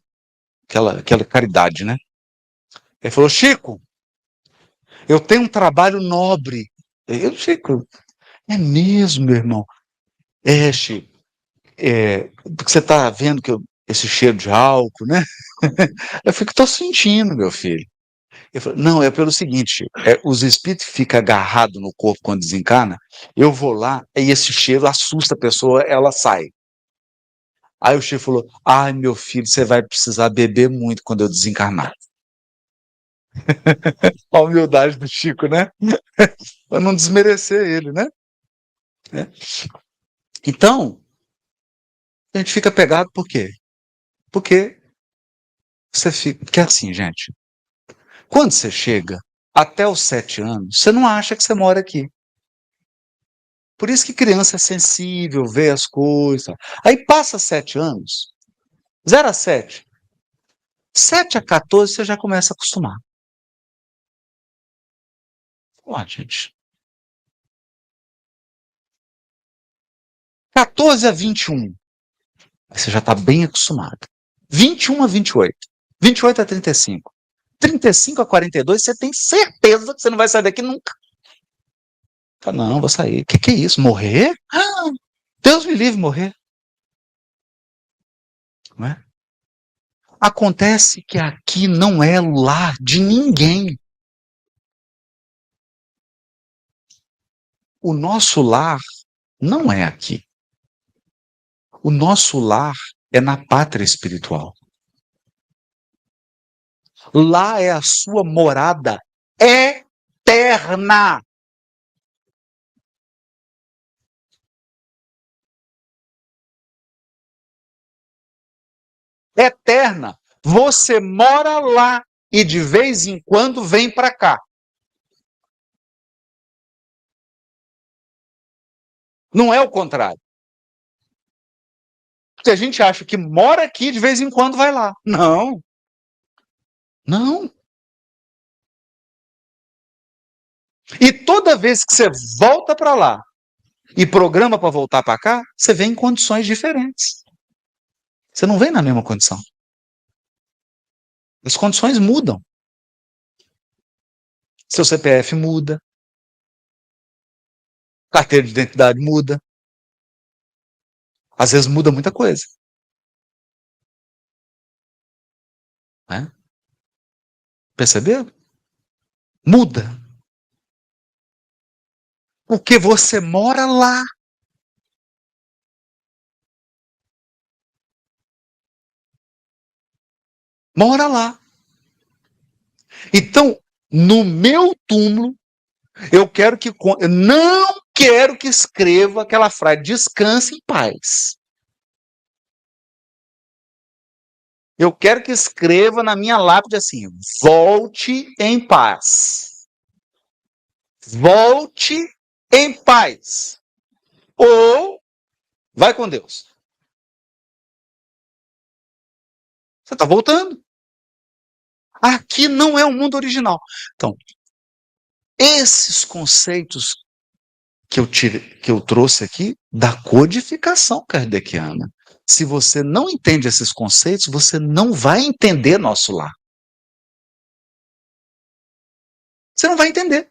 Aquela caridade, né? Ele falou, Chico, eu tenho um trabalho nobre. Eu, Chico, é mesmo, meu irmão? É, Chico. Porque você tá vendo que esse cheiro de álcool, né? Eu fico, tô sentindo, meu filho. Eu falei, não, é pelo seguinte, os espíritos ficam agarrados no corpo quando desencana, eu vou lá e esse cheiro assusta a pessoa, ela sai. Aí o Chico falou, ai meu filho, você vai precisar beber muito quando eu desencarnar. A humildade do Chico, né? Para não desmerecer ele, né? Então, a gente fica pegado por quê? Porque você fica. Porque é assim, gente. Quando você chega até os 7 anos, você não acha que você mora aqui. Por isso que criança é sensível, vê as coisas. Aí passa 7 anos, 0 a 7. 7 a 14 você já começa a acostumar. Ó, gente. 14 a 21. Você já está bem acostumado. 21 a 28. 28 a 35. 35 a 42, você tem certeza que você não vai sair daqui nunca. Não, vou sair. O que é isso? Morrer? Ah, Deus me livre morrer. Não é? Acontece que aqui não é o lar de ninguém. O nosso lar não é aqui. O nosso lar é na pátria espiritual. Lá é a sua morada eterna. Eterna. Você mora lá e de vez em quando vem para cá. Não é o contrário. Porque a gente acha que mora aqui de vez em quando vai lá. Não. Não. E toda vez que você volta para lá e programa para voltar para cá, você vem em condições diferentes. Você não vem na mesma condição. As condições mudam. Seu CPF muda. Carteira de identidade muda. Às vezes muda muita coisa. Né? Perceberam? Muda. Porque você mora lá. Mora lá. Então, no meu túmulo, eu não quero que escreva aquela frase, descanse em paz. Eu quero que escreva na minha lápide assim, volte em paz. Volte em paz. Ou vai com Deus. Você está voltando. Aqui não é o mundo original. Então, esses conceitos que eu trouxe aqui da codificação kardeciana. Se você não entende esses conceitos, você não vai entender nosso lar. Você não vai entender.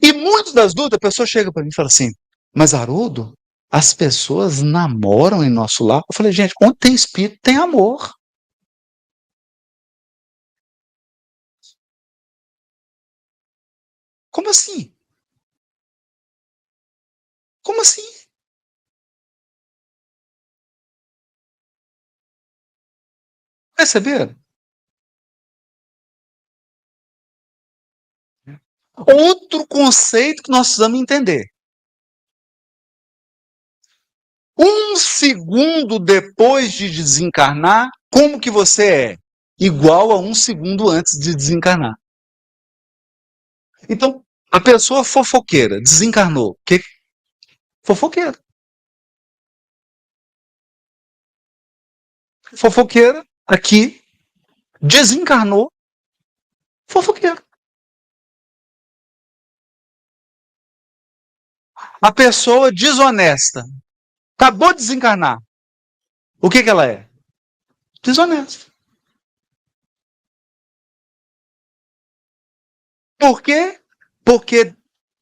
E muitas das dúvidas, a pessoa chega para mim e fala assim, mas Haroldo, as pessoas namoram em nosso lar? Eu falei, gente, onde tem espírito, tem amor. Como assim? Como assim? Perceberam? Outro conceito que nós precisamos entender. 1 segundo depois de desencarnar, como que você é? Igual a 1 segundo antes de desencarnar. Então, a pessoa fofoqueira desencarnou. Que? Fofoqueira. Fofoqueira, aqui, desencarnou. Fofoqueira. A pessoa desonesta. Acabou de desencarnar. O que ela é? Desonesta. Por quê? Porque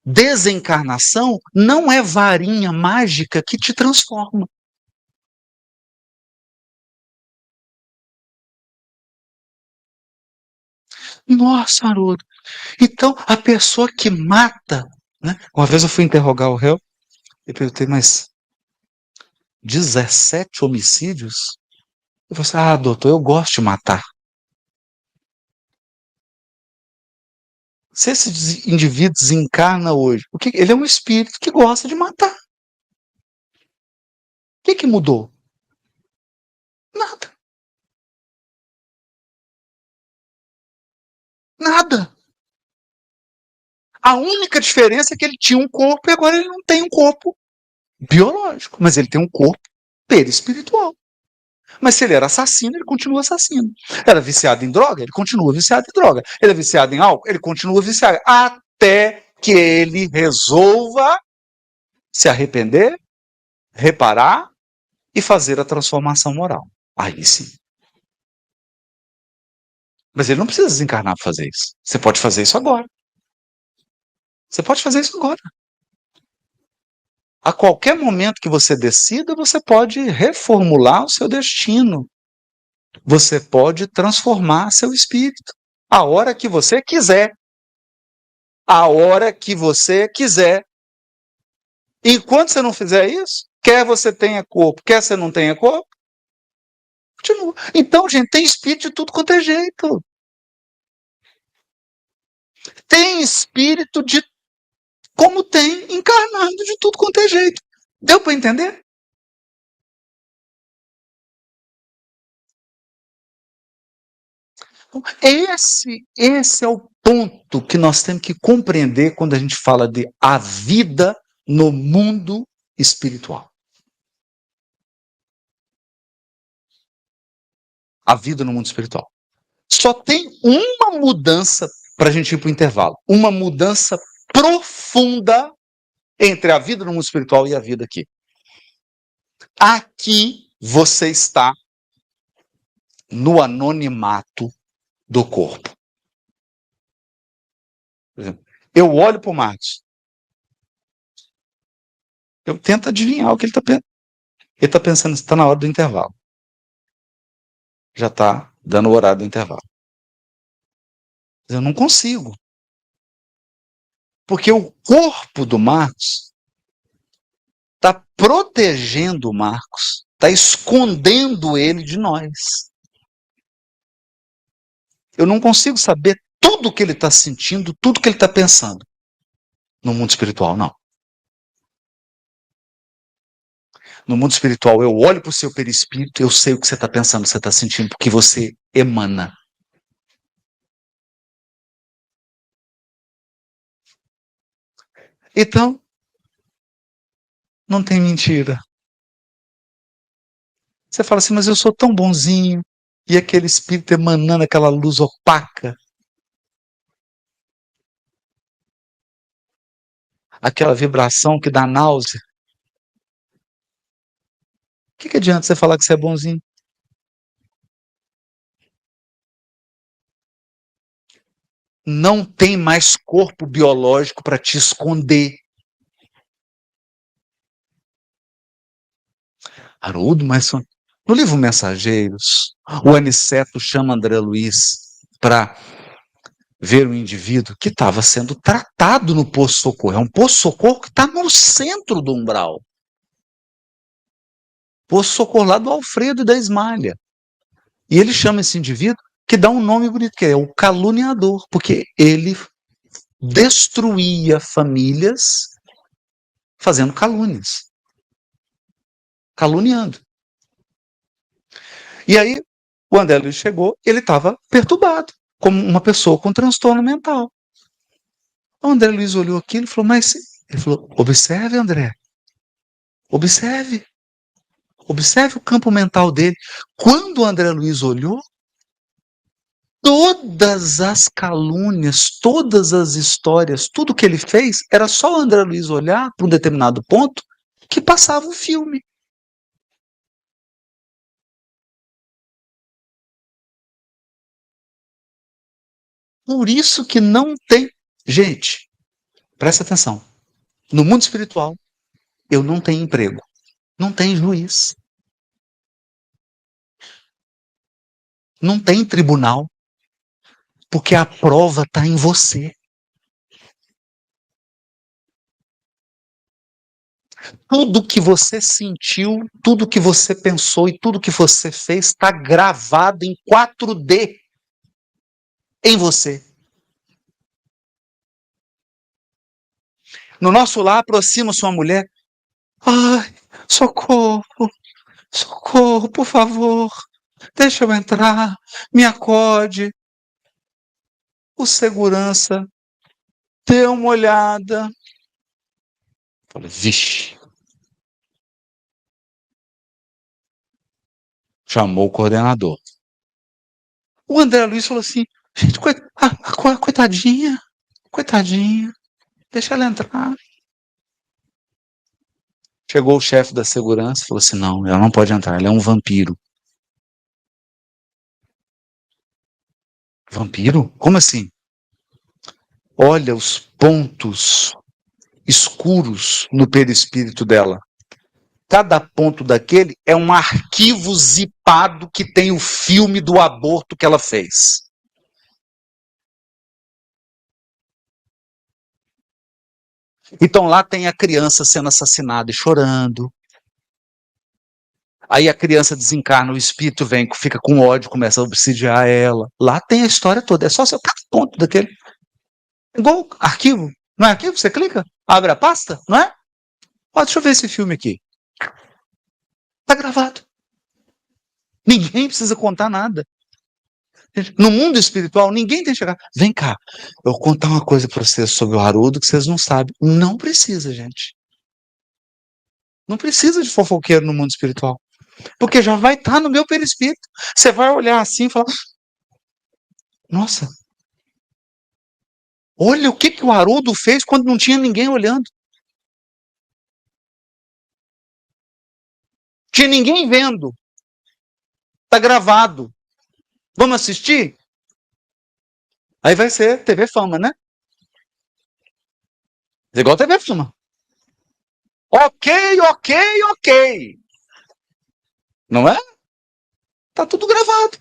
desencarnação não é varinha mágica que te transforma. Nossa, Haroldo. Então, a pessoa que mata, né? Uma vez eu fui interrogar o réu e perguntei, mas 17 homicídios? Eu falei assim, doutor, eu gosto de matar. Se esse indivíduo desencarna hoje, ele é um espírito que gosta de matar. O que mudou? Nada. Nada. A única diferença é que ele tinha um corpo e agora ele não tem um corpo biológico, mas ele tem um corpo perispiritual. Mas se ele era assassino, ele continua assassino. Era viciado em droga, ele continua viciado em droga. Ele é viciado em álcool, ele continua viciado. Até que ele resolva se arrepender, reparar e fazer a transformação moral. Aí sim. Mas ele não precisa desencarnar para fazer isso. Você pode fazer isso agora. Você pode fazer isso agora. A qualquer momento que você decida, você pode reformular o seu destino. Você pode transformar seu espírito. A hora que você quiser. A hora que você quiser. Enquanto você não fizer isso, quer você tenha corpo, quer você não tenha corpo, continua. Então, gente, tem espírito de tudo quanto é jeito. Tem espírito de como tem encarnado de tudo quanto é jeito. Deu para entender? Esse é o ponto que nós temos que compreender quando a gente fala de a vida no mundo espiritual. A vida no mundo espiritual. Só tem uma mudança para a gente ir para o intervalo. Uma mudança profunda entre a vida no mundo espiritual e a vida aqui. Aqui você está no anonimato do corpo. Por exemplo, eu olho para o Marcos. Eu tento adivinhar o que ele está pensando. Ele está pensando que está na hora do intervalo. Já está dando o horário do intervalo. Eu não consigo. Porque o corpo do Marcos está protegendo o Marcos, está escondendo ele de nós. Eu não consigo saber tudo o que ele está sentindo, tudo que ele está pensando. No mundo espiritual, não. No mundo espiritual, eu olho para o seu perispírito, eu sei o que você está pensando, você está sentindo, porque você emana. Então, não tem mentira. Você fala assim, mas eu sou tão bonzinho, e aquele espírito emanando aquela luz opaca, aquela vibração que dá náusea. O que adianta você falar que você é bonzinho? Não tem mais corpo biológico para te esconder. Haroldo, mas no livro Mensageiros, o Aniceto chama André Luiz para ver um indivíduo que estava sendo tratado no posto-socorro. É um posto-socorro que está no centro do umbral. Posto-socorro lá do Alfredo e da Ismália. E ele chama esse indivíduo, que dá um nome bonito, que é o caluniador, porque ele destruía famílias fazendo calúnias. Caluniando. E aí, o André Luiz chegou, ele estava perturbado, como uma pessoa com transtorno mental. O André Luiz olhou aquilo e falou, mas... Ele falou, observe, André. Observe. Observe o campo mental dele. Quando o André Luiz olhou, todas as calúnias, todas as histórias, tudo que ele fez, era só o André Luiz olhar para um determinado ponto que passava o filme. Por isso que não tem... Gente, presta atenção. No mundo espiritual, eu não tenho emprego. Não tem juiz. Não tem tribunal. Porque a prova está em você. Tudo que você sentiu, tudo que você pensou e tudo que você fez está gravado em 4D em você. No nosso lar, aproxima-se uma mulher. Ai, socorro, socorro, por favor, deixa eu entrar, me acode. O segurança deu uma olhada. Falei, vixe. Chamou o coordenador. O André Luiz falou assim, gente, coitadinha, deixa ela entrar. Chegou o chefe da segurança e falou assim, não, ela não pode entrar, ela é um vampiro. Vampiro? Como assim? Olha os pontos escuros no perispírito dela. Cada ponto daquele é um arquivo zipado que tem o filme do aborto que ela fez. Então lá tem a criança sendo assassinada e chorando. Aí a criança desencarna, o espírito vem, fica com ódio, começa a obsidiar ela. Lá tem a história toda. É só seu cada ponto daquele. Igual arquivo. Não é arquivo? Você clica, abre a pasta, não é? Ó, deixa eu ver esse filme aqui. Tá gravado. Ninguém precisa contar nada. No mundo espiritual, ninguém tem que chegar. Vem cá, eu vou contar uma coisa para vocês sobre o Haroldo que vocês não sabem. Não precisa, gente. Não precisa de fofoqueiro no mundo espiritual. Porque já vai estar no meu perispírito. Você vai olhar assim e falar: nossa, olha o que o Haroldo fez quando não tinha ninguém olhando. Tinha ninguém vendo. Está gravado. Vamos assistir? Aí vai ser TV Fama, né? É igual TV Fama. Ok. Não é? Tá tudo gravado.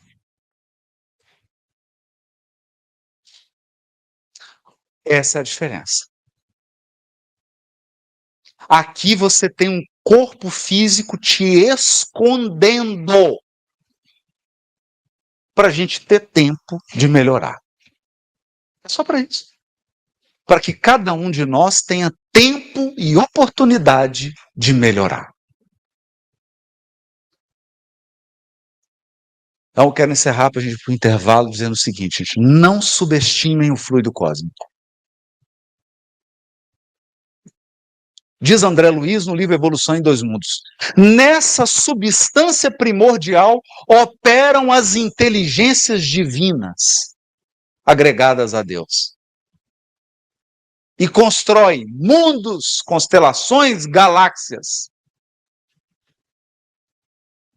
Essa é a diferença. Aqui você tem um corpo físico te escondendo para a gente ter tempo de melhorar. É só para isso. Para que cada um de nós tenha tempo e oportunidade de melhorar. Então, eu quero encerrar para a gente ir para o intervalo dizendo o seguinte, gente, não subestimem o fluido cósmico. Diz André Luiz no livro Evolução em Dois Mundos. Nessa substância primordial operam as inteligências divinas agregadas a Deus. E constroem mundos, constelações, galáxias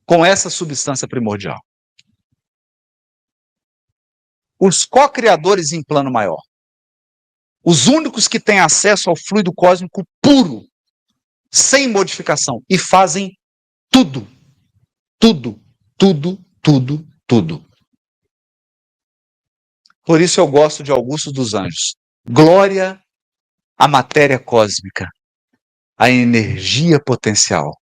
com essa substância primordial. Os co-criadores em plano maior. Os únicos que têm acesso ao fluido cósmico puro, sem modificação, e fazem tudo. Por isso eu gosto de Augusto dos Anjos. Glória à matéria cósmica, à energia potencial,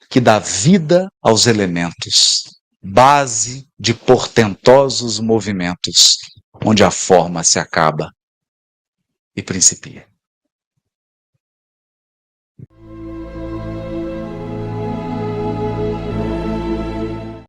que dá vida aos elementos, base de portentosos movimentos, onde a forma se acaba e principia.